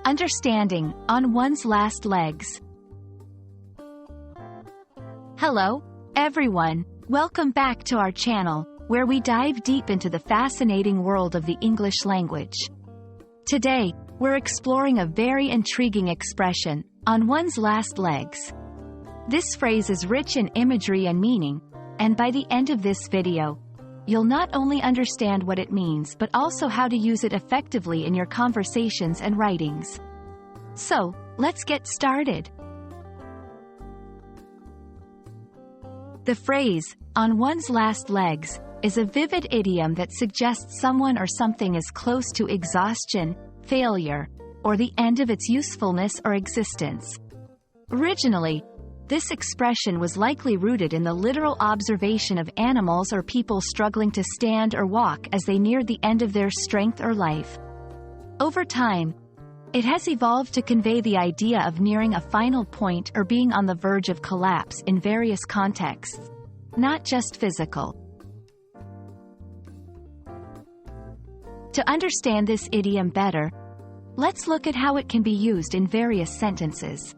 Understanding, on one's last legs. Hello, everyone. Welcome back to our channel, where we dive deep into the fascinating world of the English language. Today, we're exploring a very intriguing expression, on one's last legs. This phrase is rich in imagery and meaning, and by the end of this video, you'll not only understand what it means but also how to use it effectively in your conversations and writings. So, let's get started. The phrase, on one's last legs, is a vivid idiom that suggests someone or something is close to exhaustion, failure, or the end of its usefulness or existence. Originally, this expression was likely rooted in the literal observation of animals or people struggling to stand or walk as they neared the end of their strength or life. Over time, it has evolved to convey the idea of nearing a final point or being on the verge of collapse in various contexts, not just physical. To understand this idiom better, let's look at how it can be used in various sentences.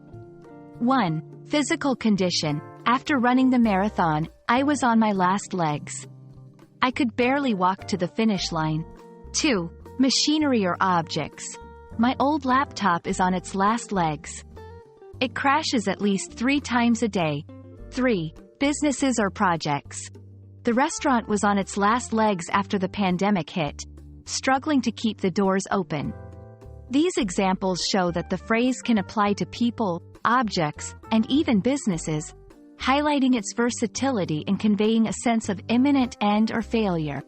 1. Physical condition. After running the marathon, I was on my last legs. I could barely walk to the finish line. 2. Machinery or objects. My old laptop is on its last legs. It crashes at least 3 times a day. 3. Businesses or projects. The restaurant was on its last legs after the pandemic hit, struggling to keep the doors open. These examples show that the phrase can apply to people, objects, and even businesses, highlighting its versatility in conveying a sense of imminent end or failure.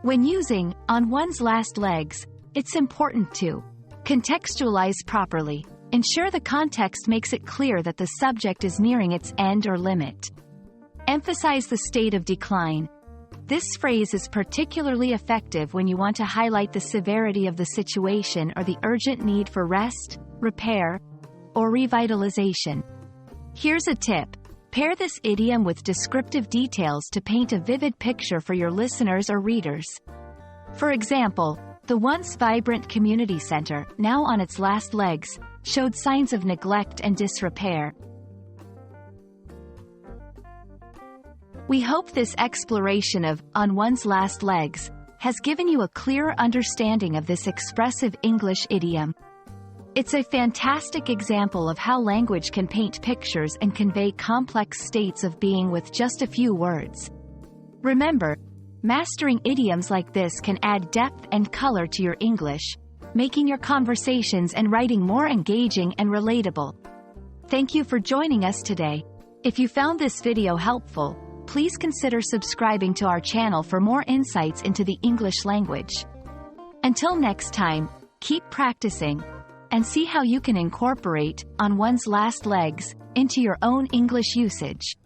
When using on one's last legs, it's important to contextualize properly. Ensure the context makes it clear that the subject is nearing its end or limit. Emphasize the state of decline. This phrase is particularly effective when you want to highlight the severity of the situation or the urgent need for rest, repair, or revitalization. Here's a tip. Pair this idiom with descriptive details to paint a vivid picture for your listeners or readers. For example, the once vibrant community center, now on its last legs, showed signs of neglect and disrepair. We hope this exploration of on one's last legs has given you a clearer understanding of this expressive English idiom. It's a fantastic example of how language can paint pictures and convey complex states of being with just a few words. Remember, mastering idioms like this can add depth and color to your English, making your conversations and writing more engaging and relatable. Thank you for joining us today. If you found this video helpful, please consider subscribing to our channel for more insights into the English language. Until next time, keep practicing, and see how you can incorporate on one's last legs into your own English usage.